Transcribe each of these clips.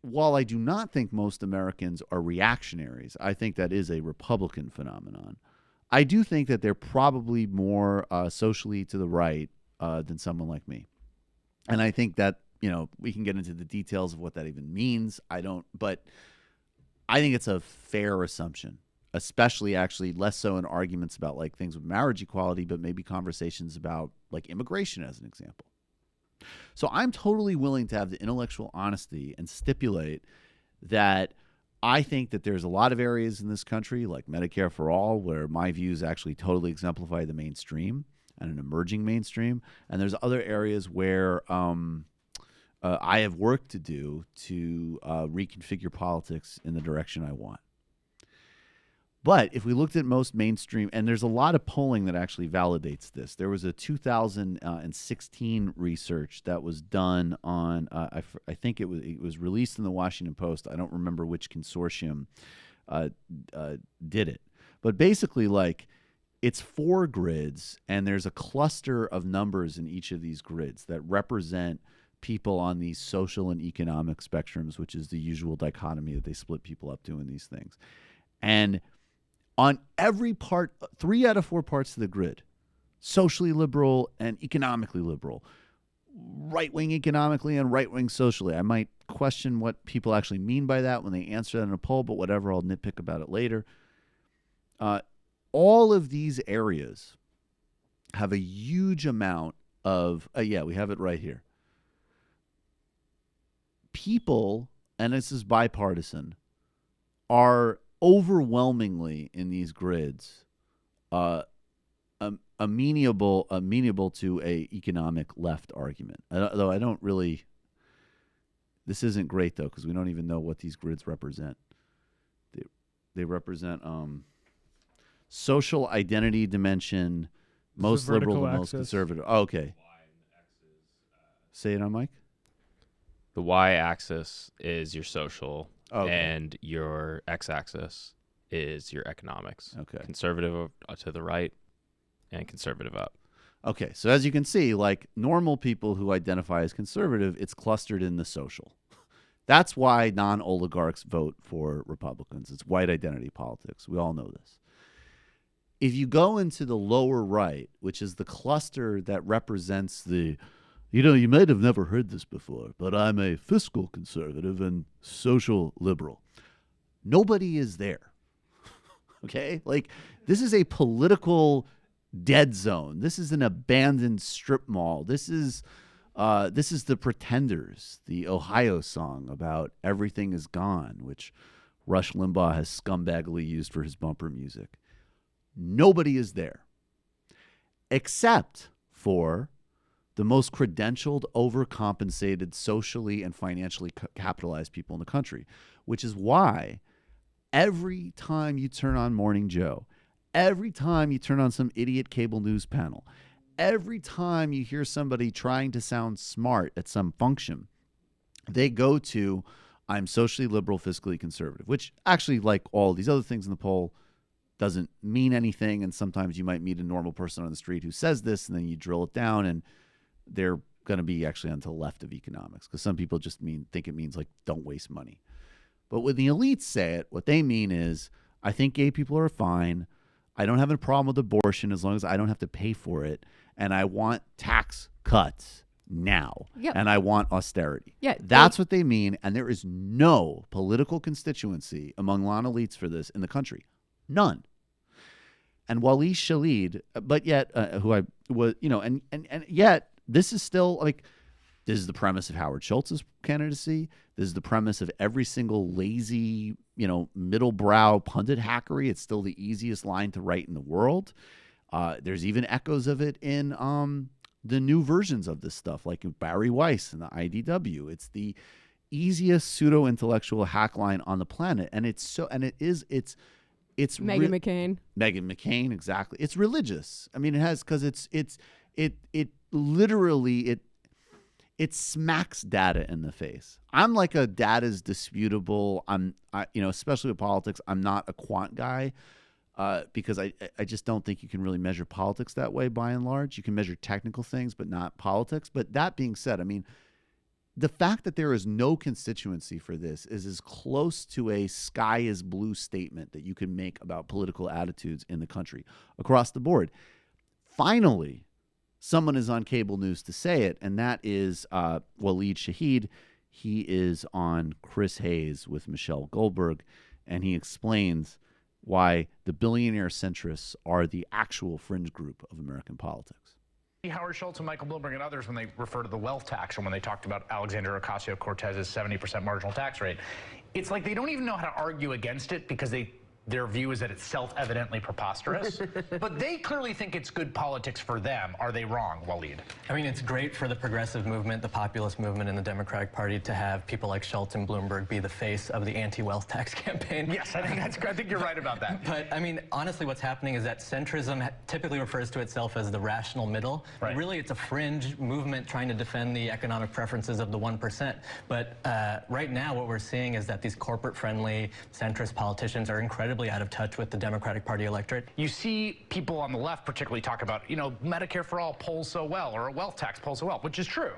While I do not think most Americans are reactionaries, I think that is a Republican phenomenon. I do think that they're probably more socially to the right than someone like me. And I think that, we can get into the details of what that even means. But I think it's a fair assumption, especially actually less so in arguments about like things with marriage equality, but maybe conversations about like immigration as an example. So I'm totally willing to have the intellectual honesty and stipulate that I think that there's a lot of areas in this country, like Medicare for All, where my views actually totally exemplify the mainstream and an emerging mainstream. And there's other areas where I have work to do to reconfigure politics in the direction I want. But if we looked at most mainstream, and there's a lot of polling that actually validates this. There was a 2016 research that was done on, I think it was released in the Washington Post. I don't remember which consortium did it. But basically, like, it's 4 grids, and there's a cluster of numbers in each of these grids that represent people on these social and economic spectrums, which is the usual dichotomy that they split people up doing these things. And on every part, 3 out of 4 parts of the grid, socially liberal and economically liberal, right-wing economically and right-wing socially. I might question what people actually mean by that when they answer that in a poll, but whatever, I'll nitpick about it later. All of these areas have a huge amount of, we have it right here. People, and this is bipartisan, are overwhelmingly in these grids amenable to a economic left argument. Though I don't really, this isn't great though, because we don't even know what these grids represent. They represent social identity dimension, most liberal to most conservative. Oh, okay. Say it on mic. The y-axis is your social. Okay. And your x-axis is your economics. Okay. Conservative to the right and conservative up. Okay. So as you can see, like normal people who identify as conservative, it's clustered in the social. That's why non-oligarchs vote for Republicans. It's white identity politics. We all know this. If you go into the lower right, which is the cluster that represents the, you might have never heard this before, but I'm a fiscal conservative and social liberal. Nobody is there. Okay? Like, this is a political dead zone. This is an abandoned strip mall. This is the Pretenders, the Ohio song about everything is gone, which Rush Limbaugh has scumbaggily used for his bumper music. Nobody is there, except for the most credentialed, overcompensated, socially and financially capitalized people in the country, which is why every time you turn on Morning Joe, every time you turn on some idiot cable news panel, every time you hear somebody trying to sound smart at some function, they go to, I'm socially liberal, fiscally conservative, which actually, like all these other things in the poll, doesn't mean anything. And sometimes you might meet a normal person on the street who says this, and then you drill it down, and they're going to be actually on to the left of economics, because some people just think it means like don't waste money. But when the elites say it, what they mean is, I think gay people are fine. I don't have a problem with abortion as long as I don't have to pay for it. And I want tax cuts now. Yep. And I want austerity. Yeah, That's what they mean. And there is no political constituency among non-elites for this in the country. None. And Waleed Shahid, but yet, who I was, and yet, this is still like, this is the premise of Howard Schultz's candidacy. This is the premise of every single lazy, middle brow pundit hackery. It's still the easiest line to write in the world. There's even echoes of it in the new versions of this stuff, like Barry Weiss and the IDW. It's the easiest pseudo-intellectual hack line on the planet, and it's Meghan McCain. Meghan McCain, exactly. It's religious. I mean, it has, because it literally smacks data in the face. I'm like a data's disputable. Especially with politics, I'm not a quant guy because I just don't think you can really measure politics that way by and large. You can measure technical things, but not politics. But that being said, I mean, the fact that there is no constituency for this is as close to a sky is blue statement that you can make about political attitudes in the country across the board. Finally, someone is on cable news to say it, and that is Waleed Shahid. He is on Chris Hayes with Michelle Goldberg, and he explains why the billionaire centrists are the actual fringe group of American politics. Howard Schultz and Michael Bloomberg and others, when they refer to the wealth tax or when they talked about Alexandria Ocasio-Cortez's 70% marginal tax rate, it's like they don't even know how to argue against it because their view is that it's self-evidently preposterous. But they clearly think it's good politics for them. Are they wrong, Waleed? I mean, it's great for the progressive movement, the populist movement in the Democratic Party to have people like Schultz and Bloomberg be the face of the anti-wealth tax campaign. Yes, I think you're right about that. But, I mean, honestly, what's happening is that centrism typically refers to itself as the rational middle. Right. But really, it's a fringe movement trying to defend the economic preferences of the 1%. But right now, what we're seeing is that these corporate-friendly centrist politicians are incredibly out of touch with the Democratic Party electorate. You see people on the left particularly talk about, Medicare for all polls so well, or a wealth tax polls so well, which is true.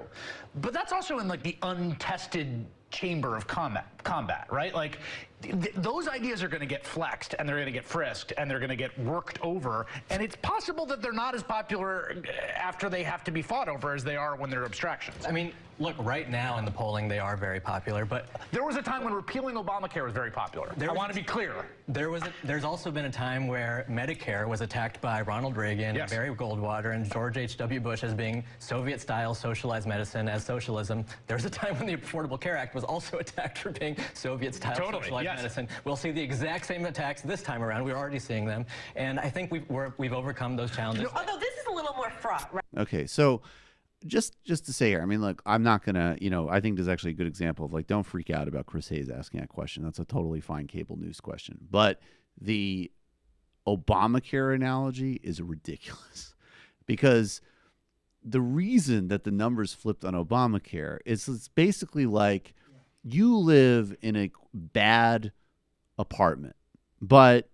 But that's also in like the untested chamber of combat, right? Like those ideas are going to get flexed and they're going to get frisked and they're going to get worked over. And it's possible that they're not as popular after they have to be fought over as they are when they're abstractions. I mean, look, right now in the polling, they are very popular, but there was a time when repealing Obamacare was very popular. I want to be clear. There's also been a time where Medicare was attacked by Ronald Reagan, yes, Barry Goldwater, and George H.W. Bush as being Soviet-style socialized medicine as socialism. There was a time when the Affordable Care Act was also attacked for being Soviet-style socialized medicine. We'll see the exact same attacks this time around. We're already seeing them, and I think we've overcome those challenges. Although this is a little more fraught, right? Okay, so just to say here, I mean, look, I'm not gonna, I think this is actually a good example of don't freak out about Chris Hayes asking that question. That's a totally fine cable news question, but the Obamacare analogy is ridiculous because the reason that the numbers flipped on Obamacare is it's basically like you live in a bad apartment, but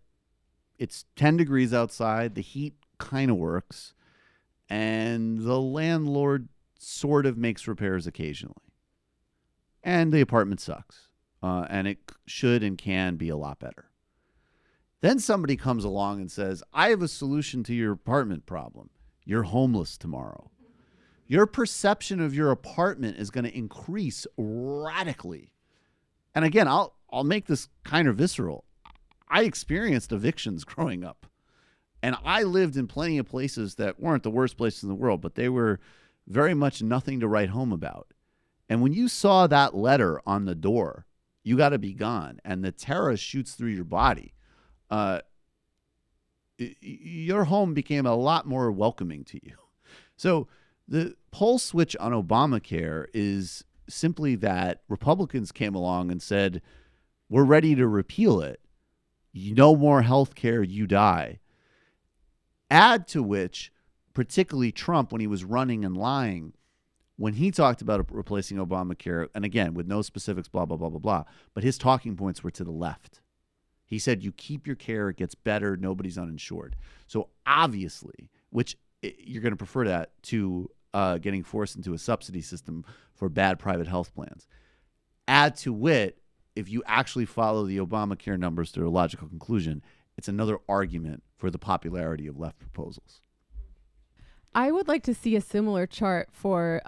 it's 10 degrees outside, the heat kind of works, and the landlord sort of makes repairs occasionally. And the apartment sucks, and it should and can be a lot better. Then somebody comes along and says, I have a solution to your apartment problem. You're homeless tomorrow. Your perception of your apartment is going to increase radically. And again, I'll make this kind of visceral. I experienced evictions growing up. And I lived in plenty of places that weren't the worst places in the world, but they were very much nothing to write home about. And when you saw that letter on the door, you got to be gone, and the terror shoots through your body, your home became a lot more welcoming to you. So the poll switch on Obamacare is simply that Republicans came along and said, we're ready to repeal it. No more health care, you die. Add to which, particularly Trump, when he was running and lying, when he talked about replacing Obamacare, and again, with no specifics, blah, blah, blah, blah, blah, but his talking points were to the left. He said, you keep your care, it gets better, nobody's uninsured. So obviously, which you're going to prefer that to getting forced into a subsidy system for bad private health plans. Add to wit, if you actually follow the Obamacare numbers to a logical conclusion, it's another argument for the popularity of left proposals. I would like to see a similar chart for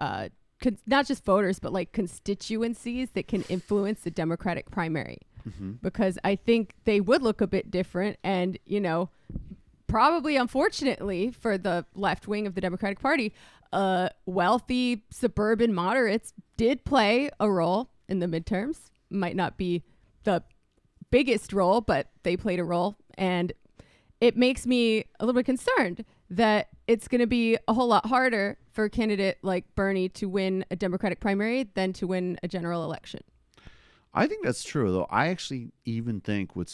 not just voters, but like constituencies that can influence the Democratic primary. Mm-hmm. Because I think they would look a bit different. And, probably unfortunately for the left wing of the Democratic Party, wealthy suburban moderates did play a role in the midterms. Might not be the biggest role, but they played a role. And it makes me a little bit concerned that it's going to be a whole lot harder for a candidate like Bernie to win a Democratic primary than to win a general election. I think that's true, though. I actually even think with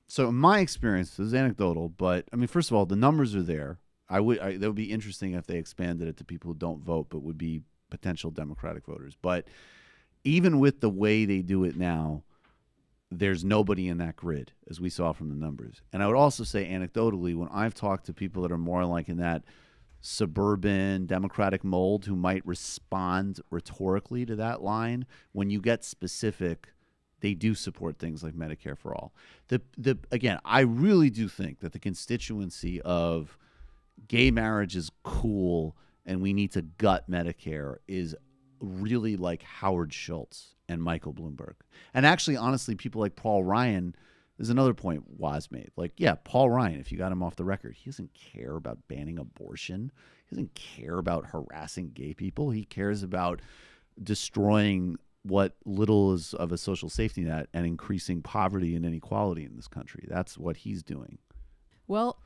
so in my experience, this is anecdotal, but I mean, first of all, the numbers are there. That would be interesting if they expanded it to people who don't vote, but would be potential Democratic voters. But even with the way they do it now, there's nobody in that grid, as we saw from the numbers. And I would also say anecdotally, when I've talked to people that are more like in that suburban Democratic mold who might respond rhetorically to that line. When you get specific, they do support things like Medicare for all. Again, I really do think that the constituency of gay marriage is cool and we need to gut Medicare is really like Howard Schultz and Michael Bloomberg. And actually, honestly, people like Paul Ryan, there's another point Woz made. Like, yeah, Paul Ryan, if you got him off the record, he doesn't care about banning abortion. He doesn't care about harassing gay people. He cares about destroying what little is of a social safety net and increasing poverty and inequality in this country. That's what he's doing. Well,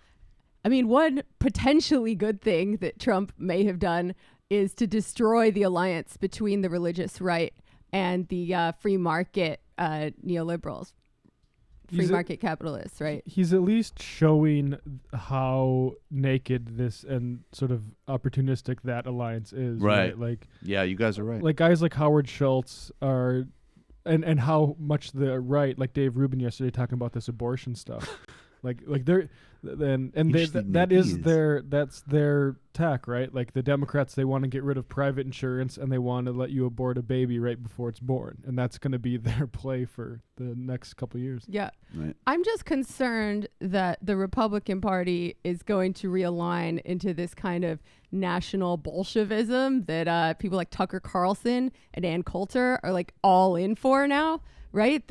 I mean, one potentially good thing that Trump may have done is to destroy the alliance between the religious right and the free market neoliberals. Free market capitalists, right? He's at least showing how naked this and sort of opportunistic that alliance is. Right. Like, yeah, you guys are right. Like guys like Howard Schultz are, and how much the right, like Dave Rubin yesterday talking about this abortion stuff. like they're that's their tack, right? Like the Democrats, they want to get rid of private insurance and they want to let you abort a baby right before it's born, and that's going to be their play for the next couple of years. Yeah, right. I'm just concerned that the Republican Party is going to realign into this kind of national Bolshevism that people like Tucker Carlson and Ann Coulter are like all in for now, right?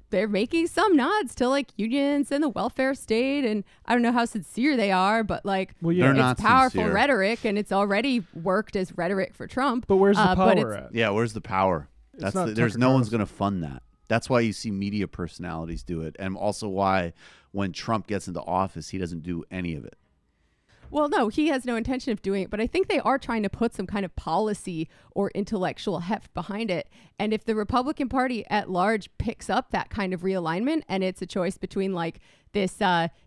They're making some nods to like unions and the welfare state, and I don't know how sincere they are, but like it's powerful sincere rhetoric, and it's already worked as rhetoric for Trump. But where's the power at? Yeah, where's the power? There's no one's going to fund that. That's why you see media personalities do it, and also why when Trump gets into office, he doesn't do any of it. Well, no, he has no intention of doing it, but I think they are trying to put some kind of policy or intellectual heft behind it. And if the Republican Party at large picks up that kind of realignment, and it's a choice between like this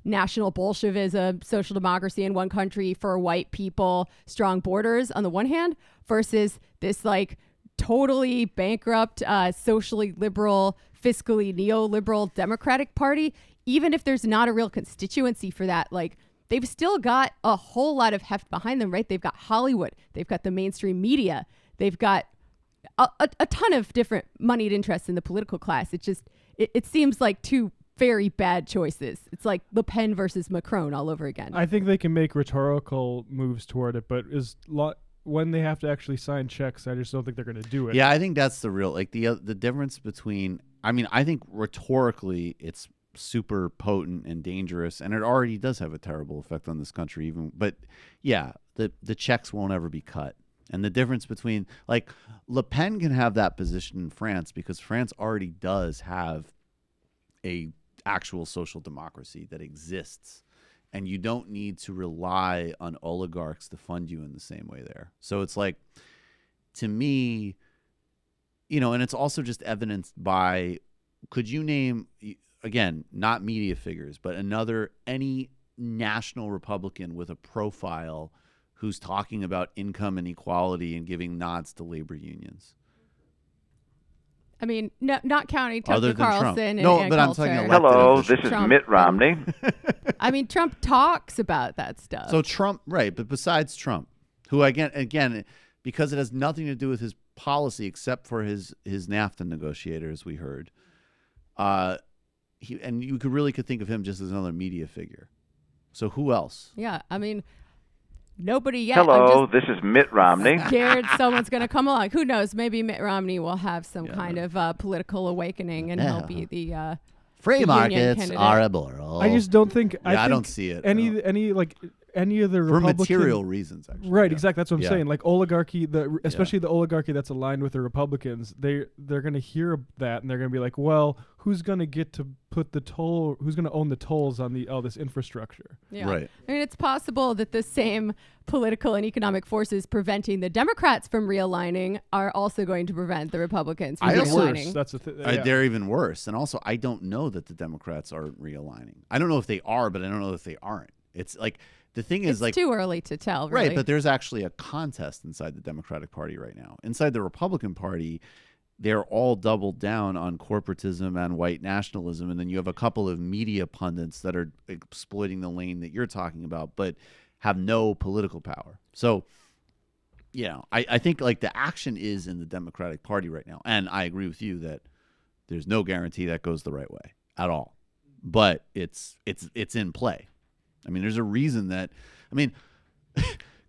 national Bolshevism, social democracy in one country for white people, strong borders on the one hand, versus this like totally bankrupt, socially liberal, fiscally neoliberal Democratic Party, even if there's not a real constituency for that, like they've still got a whole lot of heft behind them, right? They've got Hollywood. They've got the mainstream media. They've got a ton of different moneyed interests in the political class. It seems like two very bad choices. It's like Le Pen versus Macron all over again. I think they can make rhetorical moves toward it, but when they have to actually sign checks, I just don't think they're going to do it. Yeah, I think that's the real, like the difference between, I mean, I think rhetorically it's super potent and dangerous, and it already does have a terrible effect on this country but yeah, the checks won't ever be cut. And the difference between, like, Le Pen can have that position in France because France already does have a actual social democracy that exists, and you don't need to rely on oligarchs to fund you in the same way there. So it's like, to me, and it's also just evidenced by, could you name, again, not media figures, but any national Republican with a profile who's talking about income inequality and giving nods to labor unions? I mean, no, not counting Tucker Carlson and no, Ann but I'm Coulter. talking Hello, this is Mitt Romney. I mean, Trump talks about that stuff. So Trump, right, but besides Trump, who again, because it has nothing to do with his policy except for his NAFTA negotiators, we heard, and you could think of him just as another media figure. So who else? Yeah, I mean, nobody yet. Hello, this is Mitt Romney. Scared someone's going to come along. Who knows? Maybe Mitt Romney will have some kind of political awakening, and he'll be the free the markets are immoral. I just don't think. I don't see it. Any of the for Republican, material reasons, actually. Right, exactly. That's what I'm saying. Like oligarchy, especially the oligarchy that's aligned with the Republicans, they're going to hear that and they're going to be like, well, who's going to get to put the toll? Who's going to own the tolls on all this infrastructure? Yeah. Right. I mean, it's possible that the same political and economic forces preventing the Democrats from realigning are also going to prevent the Republicans from realigning. That's They're even worse. And also, I don't know that the Democrats aren't realigning. I don't know if they are, but I don't know if they aren't. It's like, the thing is, it's too early to tell, really. Right, but there's actually a contest inside the Democratic Party right now. Inside the Republican Party, they're all doubled down on corporatism and white nationalism, and then you have a couple of media pundits that are exploiting the lane that you're talking about. But have no political power. So, I think like the action is in the Democratic Party right now. And I agree with you that there's no guarantee that goes the right way at all. But it's in play. I mean, there's a reason that,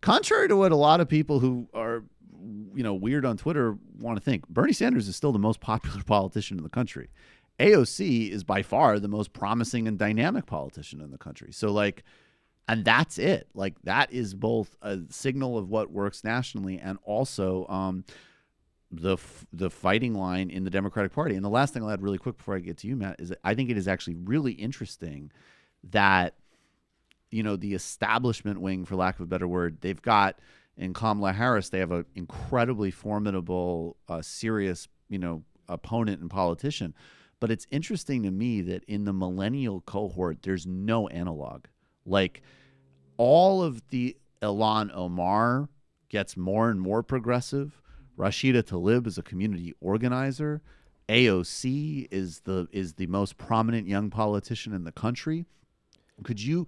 contrary to what a lot of people who are, weird on Twitter want to think, Bernie Sanders is still the most popular politician in the country. AOC is by far the most promising and dynamic politician in the country. So like, and that's it. Like that is both a signal of what works nationally and also the fighting line in the Democratic Party. And the last thing I'll add really quick before I get to you, Matt, is that I think it is actually really interesting that, the establishment wing, for lack of a better word, they've got in Kamala Harris, they have an incredibly formidable, serious, opponent and politician. But it's interesting to me that in the millennial cohort, there's no analog. Like all of the Ilhan Omar gets more and more progressive. Rashida Tlaib is a community organizer. AOC is the most prominent young politician in the country. Could you,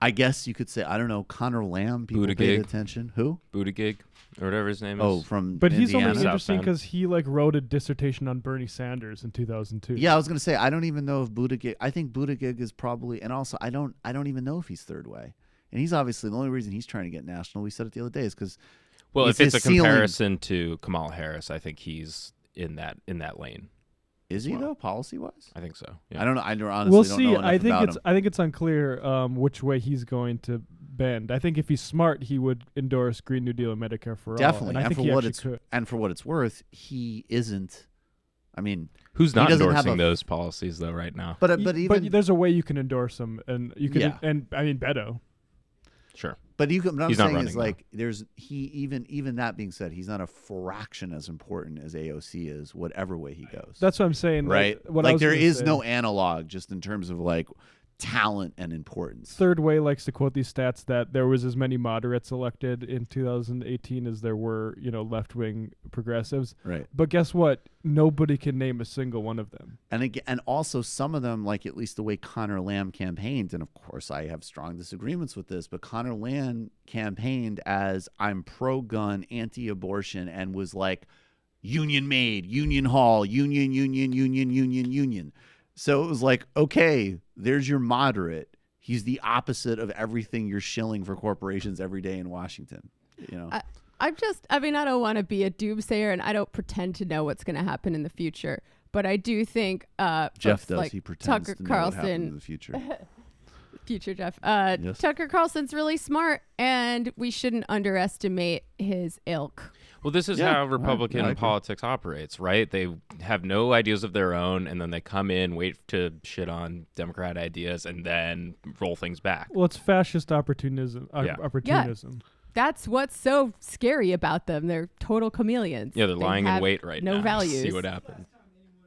I guess you could say, I don't know, Connor Lamb, people paid attention. Who? Buttigieg, or whatever his name is. Oh, from But Indiana. he's only interesting because he wrote a dissertation on Bernie Sanders in 2002. Yeah, I was going to say, I don't even know if Buttigieg, I think Buttigieg is probably, and also I don't even know if he's third way. And he's obviously, the only reason he's trying to get national, we said it the other day, is because if it's a comparison to Kamala Harris, I think he's in that lane. Is he though, policy wise? I think so. Yeah. I don't know. I honestly we'll don't see. know enough I think it's unclear which way he's going to bend. I think if he's smart, he would endorse Green New Deal and Medicare for all. Definitely. And for what it's worth, he isn't. Who's not endorsing those policies though right now? But there's a way you can endorse them, and you can. Yeah. And Beto. Sure. But you can, what I'm saying is like now. Even that being said, he's not a fraction as important as AOC is, whatever way he goes. That's what I'm saying. Right? There is no analog just in terms of like talent and importance. Third Way likes to quote these stats that there was as many moderates elected in 2018 as there were, left-wing progressives. Right. But guess what? Nobody can name a single one of them. And again, and also some of them, like at least the way Connor Lamb campaigned, and of course I have strong disagreements with this, but Connor Lamb campaigned as I'm pro-gun, anti-abortion, and was like union made, union hall, union. So it was like, okay, there's your moderate. He's the opposite of everything you're shilling for corporations every day in Washington. I don't want to be a doomsayer, and I don't pretend to know what's going to happen in the future. But I do think Jeff does. Like he pretends Tucker to know Carlson, what happens in the future. Future Jeff. Yes. Tucker Carlson's really smart, and we shouldn't underestimate his ilk. Well, this is how Republican politics operates, right? They have no ideas of their own, and then they come in, wait to shit on Democrat ideas, and then roll things back. Well, it's fascist opportunism. That's what's so scary about them. They're total chameleons. Yeah, they're lying in wait right now. No values. See what happens.